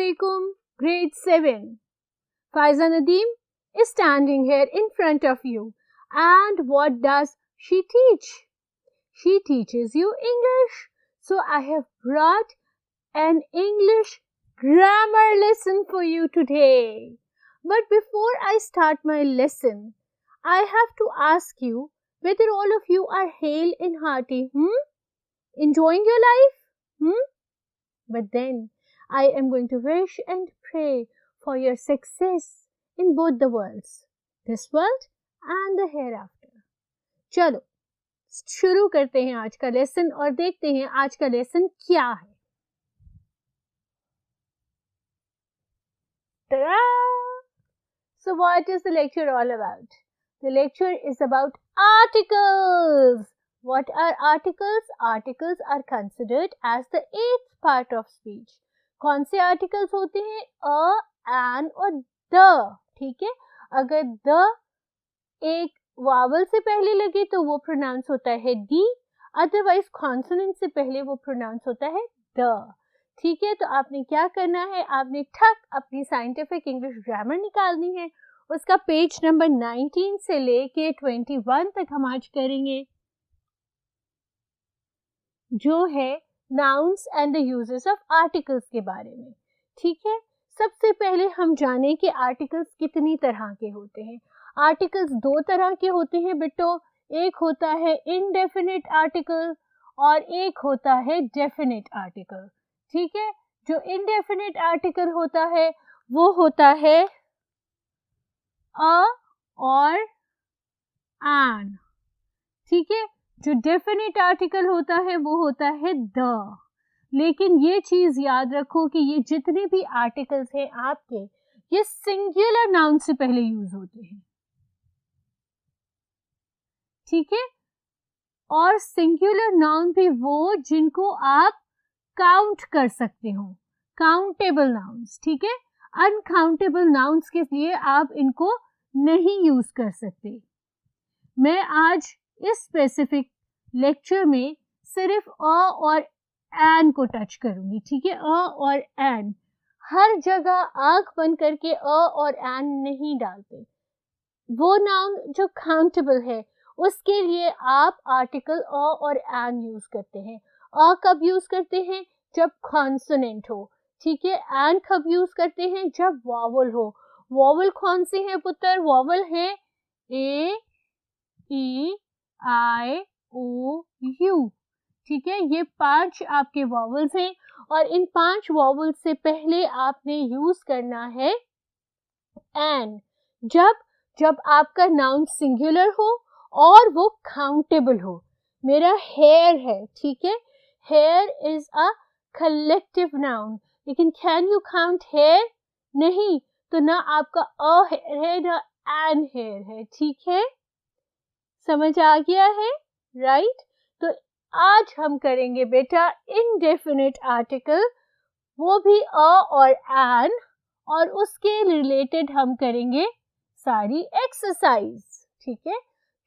Assalamualaikum, grade 7. Faiza Nadeem is standing here in front of you. And what does she teach? She teaches you English. So I have brought an English grammar lesson for you today. But before I start my lesson, I have to ask you whether all of you are hale and hearty. Enjoying your life? But then I am going to wish and pray for your success in both the worlds, this world and the hereafter. चलो शुरू करते हैं आज का lesson और देखते हैं आज का लेसन क्या है. Ta-da! So what is the lecture all about? The lecture is about articles. What are articles? Articles are considered as the eighth part of speech. कौन से आर्टिकल्स होते हैं? अ, एन और द. ठीक है, अगर द एक वावल से पहले लगे तो वो प्रोनाउंस होता है डी, अदरवाइज कॉन्सोनेंट से पहले वो प्रोनाउंस होता है द. ठीक है, तो आपने क्या करना है, आपने ठक अपनी साइंटिफिक इंग्लिश ग्रामर निकालनी है. उसका पेज नंबर 19 से लेके 21 तक हम आज करेंगे, जो है nouns and the uses of articles के बारे में. ठीक है, सबसे पहले हम जाने कि आर्टिकल्स कितनी तरह के होते हैं. आर्टिकल्स दो तरह के होते हैं बेटो. एक होता है इनडेफिनिट आर्टिकल और एक होता है डेफिनिट आर्टिकल. ठीक है, जो इनडेफिनिट आर्टिकल होता है वो होता है अ और एन. ठीक है, जो डेफिनिट आर्टिकल होता है वो होता है द. लेकिन ये चीज याद रखो कि ये जितने भी आर्टिकल्स हैं आपके, ये सिंगुलर नाउन से पहले यूज होते हैं. ठीक है, और सिंगुलर नाउन भी वो जिनको आप काउंट कर सकते हो, काउंटेबल नाउन्स. ठीक है, अनकाउंटेबल नाउन्स के लिए आप इनको नहीं यूज कर सकते. मैं आज इस स्पेसिफिक लेक्चर में सिर्फ अ और एन को टच करूंगी. ठीक है, अ और एन. हर जगह आंख बंद करके अ और एन नहीं डालते. वो नाउन जो काउंटेबल है उसके लिए आप आर्टिकल अ और एन यूज करते हैं. अ कब यूज करते हैं? जब कॉन्सोनेंट हो. ठीक है, एन कब यूज करते हैं? जब वॉवल हो. वॉवल कौन से हैं पुत्र? वॉवल है ए, ई, आई, ओ, यू. ठीक है, ये 5 आपके वॉवल्स हैं और इन 5 वॉवल्स से पहले आपने यूज करना है एन. जब आपका नाउन सिंगुलर हो और वो काउंटेबल हो. मेरा हेयर है. ठीक है, here is a collective noun, लेकिन कैन यू काउंट हेयर? नहीं, तो ना आपका अ हेयर है ना एन हेयर है. ठीक है, समझ आ गया है? राइट. तो आज हम करेंगे बेटा इनडेफिनिट आर्टिकल, वो भी अ और एन, और उसके रिलेटेड हम करेंगे सारी एक्सरसाइज. ठीक है,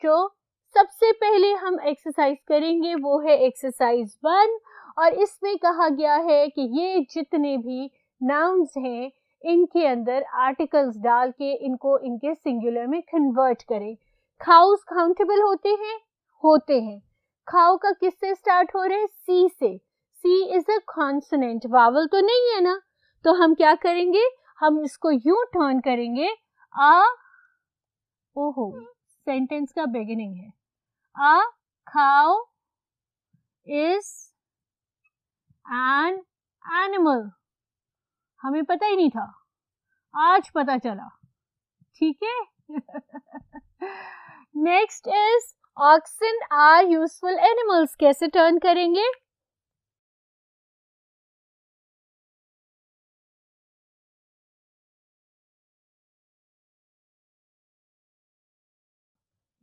जो सबसे पहले हम एक्सरसाइज करेंगे वो है एक्सरसाइज 1, और इसमें कहा गया है कि ये जितने भी नाउन्स हैं इनके अंदर आर्टिकल्स डाल के इनको इनके सिंगुलर में कन्वर्ट करें. खाउस काउंटेबल होते हैं. खाओ का किससे स्टार्ट हो रहे हैं? सी से. सी इज अ कॉन्सोनेंट, वावल तो नहीं है ना. तो हम क्या करेंगे, हम इसको यूं टर्न करेंगे. आ, ओहो, सेंटेंस का बिगिनिंग है. आ खाओ इज एन एनिमल. हमें पता ही नहीं था, आज पता चला. ठीक है. Next is oxen are useful animals. कैसे टर्न करेंगे?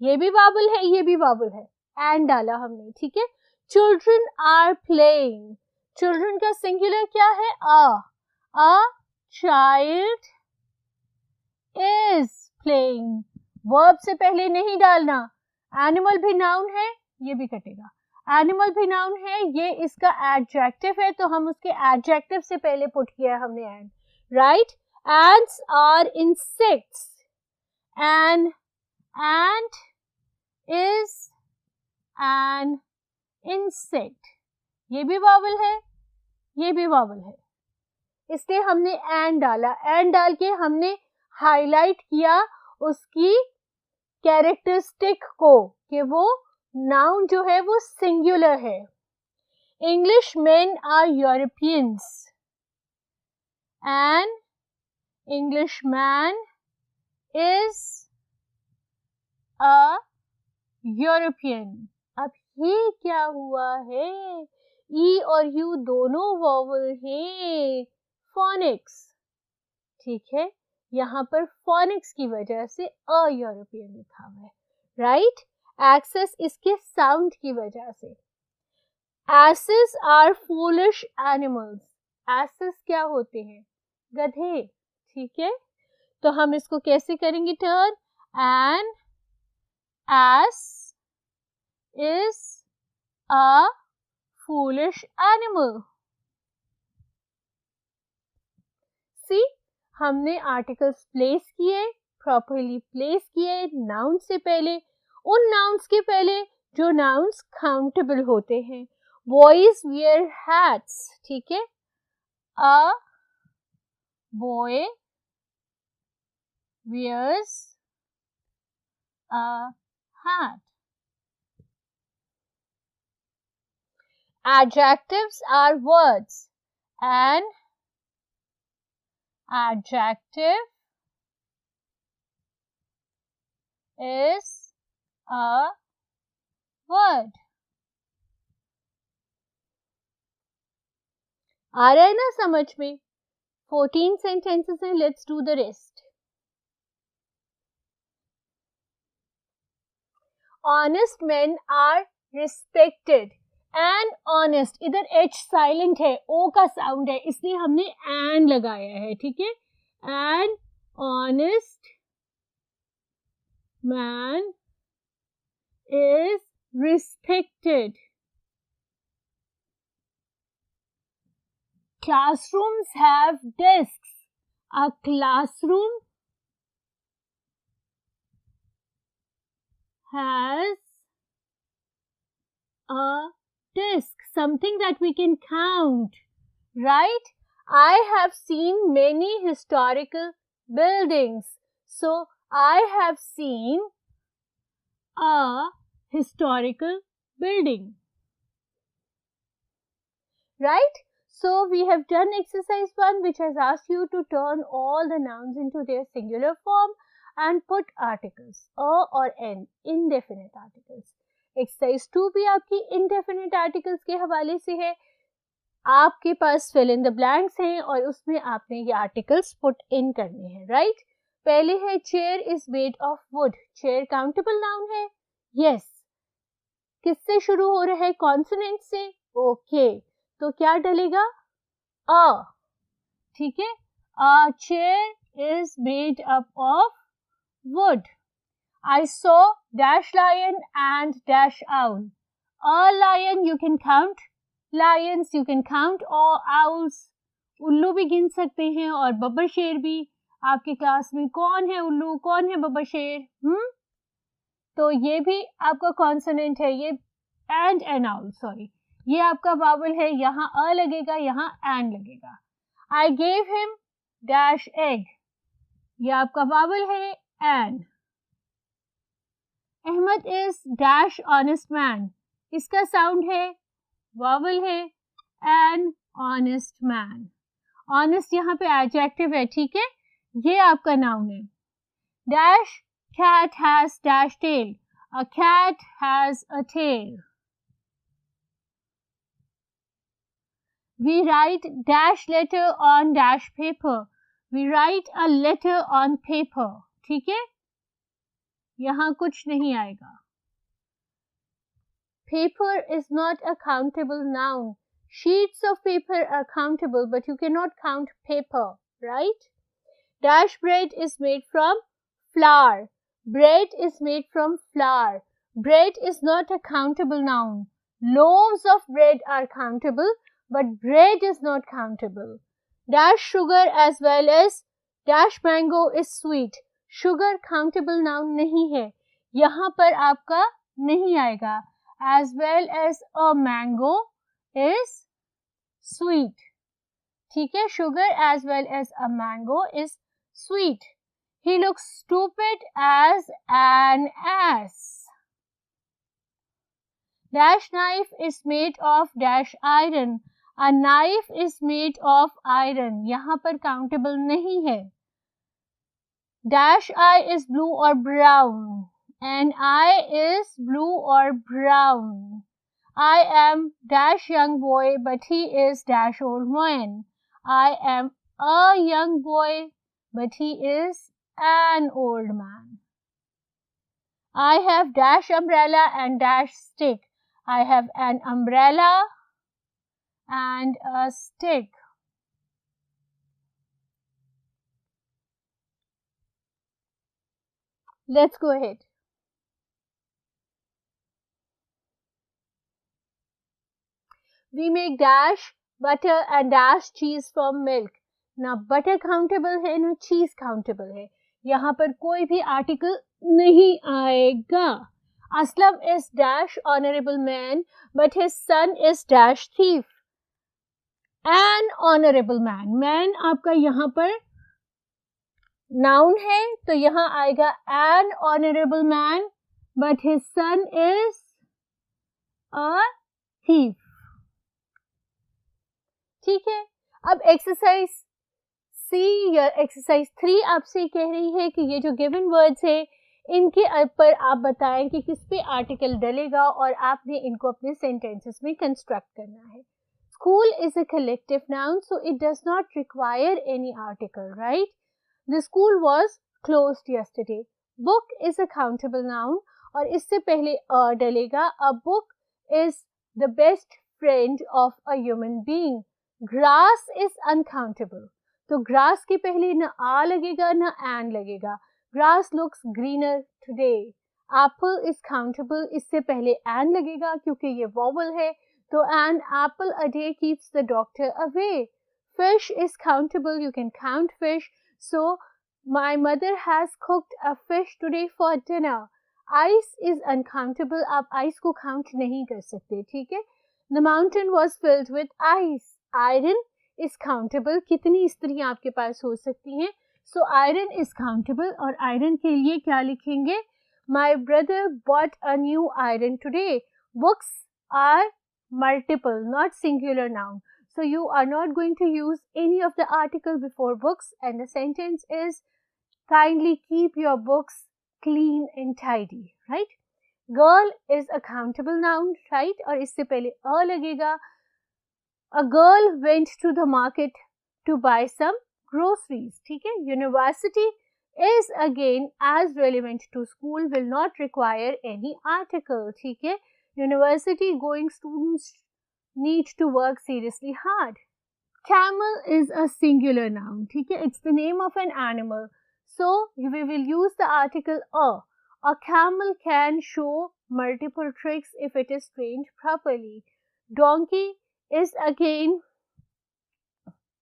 ये भी वावल है, ये भी वावल है, एंड डाला हमने. ठीक है, चिल्ड्रन आर प्लेइंग. चिल्ड्रन का सिंगुलर क्या है? A child is playing. Verb से पहले नहीं डालना. एनिमल भी नाउन है, ये भी कटेगा. एनिमल भी नाउन है, ये इसका एडजेक्टिव है, तो हम उसके एडजेक्टिव से पहले पुट किया हमने and. right? Ants are insects. An ant is an insect. ये भी वावल है, ये भी वावल है, इसलिए हमने एन डाला. एन डाल के हमने हाईलाइट किया उसकी कैरेक्टरिस्टिक को कि वो नाउन जो है वो सिंगुलर है. English men are Europeans. An English man is a European. अब ये क्या हुआ है? ई और यू दोनों वॉवल हैं, फोनिक्स. ठीक है, यहाँ पर फोनिक्स की वजह से अ यूरोपियन लिखा हुआ है, राइट? एक्सेस इसके साउंड की वजह से. Asses are foolish animals. Asses क्या होते हैं? गधे. ठीक है, तो हम इसको कैसे करेंगे turn? An ass is a foolish animal. See, हमने आर्टिकल्स प्लेस किए, प्रॉपरली प्लेस किए नाउन से पहले. उन नाउन्स के पहले जो नाउन्स काउंटेबल होते हैं. Boys wear hats. ठीक है, a boy wears a hat. Adjectives are words. An adjective is a word. आ रहा है ना समझ में? 14 sentences हैं. Let's do the rest. Honest men are respected. An honest, इधर एच साइलेंट है, ओ का साउंड है, इसलिए हमने एन लगाया है. ठीक है, an honest man is respected. Classrooms have desks. A classroom has a desk, something that we can count, right? I have seen many historical buildings. So I have seen a historical building, right? So we have done exercise 1, which has asked you to turn all the nouns into their singular form and put articles a or n, indefinite articles. Exercise 2 भी आपकी indefinite articles के हवाले से है. आपके पास fill in the blanks हैं और उसमें आपने ये आर्टिकल्स पुट इन करने हैं, राइट? पहले है chair is made of would. Chair countable noun है, यस. किससे शुरू हो रहा है? कॉन्सोनेंट से. ओके, तो क्या डलेगा? अ. ठीक है, a chair is made up of wood. I saw dash lion and dash owl. A lion you can count, lions you can count, or owls. उल्लू भी गिन सकते हैं और बब्बर शेर भी. आपके क्लास में कौन है उल्लू, कौन है बब्बर शेर? तो ये भी आपका कॉन्सोनेंट है, ये एंड एन आउल. सॉरी, ये आपका वावल है, यहाँ अ लगेगा, यहाँ एन लगेगा. I gave him dash egg. ये आपका वावल है, an. Ahmad is dash honest man. इसका साउंड है, वावल है, एन ऑनेस्ट मैन. ऑनेस्ट यहाँ पे एडजेक्टिव है. ठीक है, ये आपका नाउन है. Dash cat has dash tail. A cat has a tail. We write dash letter on dash paper. We write a letter on paper. ठीक है, यहाँ कुछ नहीं आएगा. Paper is not a countable noun. Sheets of paper are countable, but you cannot count paper, right? Dash bread is made from flour. Bread is made from flour. Bread is not a countable noun. Loaves of bread are countable, but bread is not countable. dash sugar as well as dash mango is sweet. sugar countable noun नहीं है, यहाँ पर आपका नहीं आएगा. as well as a mango is sweet. ठीक है, sugar as well as a mango is sweet. He looks stupid as an ass. Dash knife is made of dash iron. A knife is made of iron. यहाँ पर countable नहीं है. Dash eye is blue or brown. An eye is blue or brown. I am dash young boy, but he is dash old man. I am a young boy, but he is an old man. I have dash umbrella and dash stick. I have an umbrella and a stick. Let's go ahead. We make dash butter and dash cheese from milk. ना butter countable है ना चीज countable है, यहाँ पर कोई भी article नहीं आएगा. Aslam is dash honourable man but his son is dash thief. N honourable man, man आपका यहाँ पर नाउन है तो यहाँ आएगा N honourable man but his son is a thief. ठीक है, अब एक्सरसाइज सी या एक्सरसाइज 3 आपसे कह रही है कि ये जो गिवन वर्ड्स है इनके ऊपर आप बताएं कि किस पे आर्टिकल डलेगा और आपने इनको अपने सेंटेंसेस में कंस्ट्रक्ट करना है. School is a collective noun so it does not require any article, right. The school was closed yesterday. Book is a countable noun और इससे पहले अ डलेगा. A book is the best friend of a human being. Grass is uncountable, तो grass के पहले न a लगेगा न एन लगेगा. Grass looks greener today. Apple is countable, इससे पहले एन लगेगा क्योंकि ये वॉवल है, तो an apple a day keeps the doctor away. Fish is countable, you can count fish, so my mother has cooked a fish today for dinner. Ice is uncountable, आप ice को count नहीं कर सकते. ठीक है, the mountain was filled with ice. Iron is countable, कितनी स्त्रियां आपके पास हो सकती हैं, सो आयरन इज काउंटेबल. और आयरन के लिए क्या लिखेंगे, my brother bought a new iron today. Books are multiple not singular noun, so you are not going to use any of the article before books, and the sentence is kindly keep your books clean and tidy, right. Girl is a countable noun, right, और इससे पहले अ लगेगा. A girl went to the market to buy some groceries. ठीक है, university is again as relevant to school, will not require any article. ठीक है, university going students need to work seriously hard. Camel is a singular noun. ठीक है, it's the name of an animal, so we will use the article a. A camel can show multiple tricks if it is trained properly. Donkey is again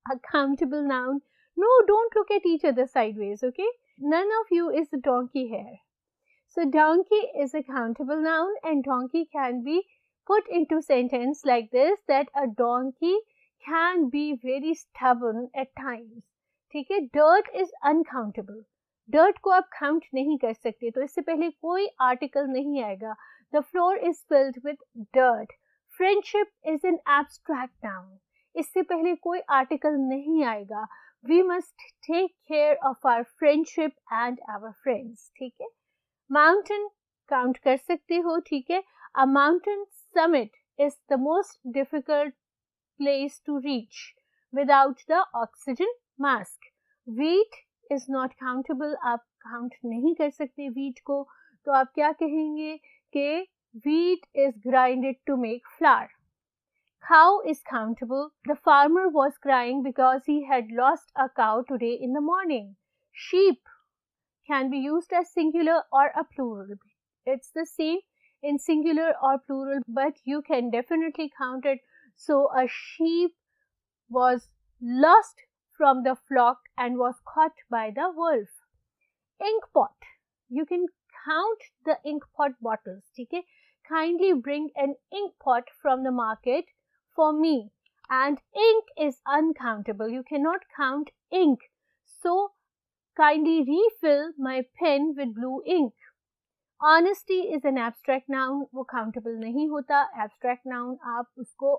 a countable noun. No, don't look at each other sideways, okay? None of you is a donkey here. So donkey is a countable noun and donkey can be put into sentence like this, that a donkey can be very stubborn at times. ठीक है, dirt is uncountable. dirt को आप count नहीं कर सकते, तो इससे पहले कोई article नहीं आएगा. The floor is filled with dirt. Friendship is an abstract noun. इससे पहले कोई article नहीं आएगा. We must take care of our friendship and our friends. ठीक है, mountain count कर सकते हो. ठीक है, a mountain summit is the most difficult place to reach without the oxygen mask. Wheat is not countable, आप count नहीं कर सकते wheat को, तो आप क्या कहेंगे कि wheat is grinded to make flour. Cow is countable. The farmer was crying because he had lost a cow today in the morning. Sheep can be used as singular or a plural. It's the same in singular or plural, but you can definitely count it. So a sheep was lost from the flock and was caught by the wolf. Ink pot. You can count the ink pot bottles. ठीक है? Kindly bring an ink pot from the market for me. And ink is uncountable. You cannot count ink. So kindly refill my pen with blue ink. Honesty is an abstract noun. वो countable नहीं होता. Abstract noun आप उसको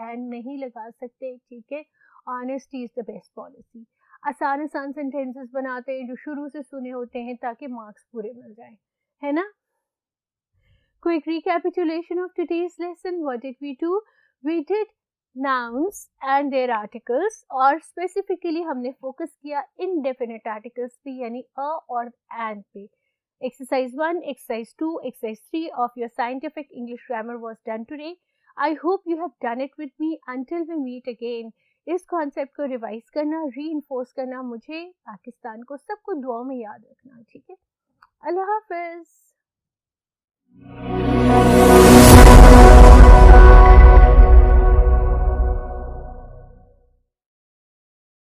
and नहीं लगा सकते. ठीक है? Honesty is the best policy. आसान आसान सेंटेंसेस बनाते हैं जो शुरू से सुने होते हैं ताकि मार्क्स पूरे मिल जाए, है ना? Quick recapitulation of today's lesson. What did we do? We did nouns and their articles, और specifically हमने focus किया indefinite articles पे, यानी a और and पे. Exercise 1, exercise 2, exercise 3 of your scientific English grammar was done today. I hope you have done it with me. Until we meet again, इस concept को revise करना, reinforce करना, मुझे पाकिस्तान को सबको दुआओं में याद रखना. ठीक है? अल्लाह हाफिज.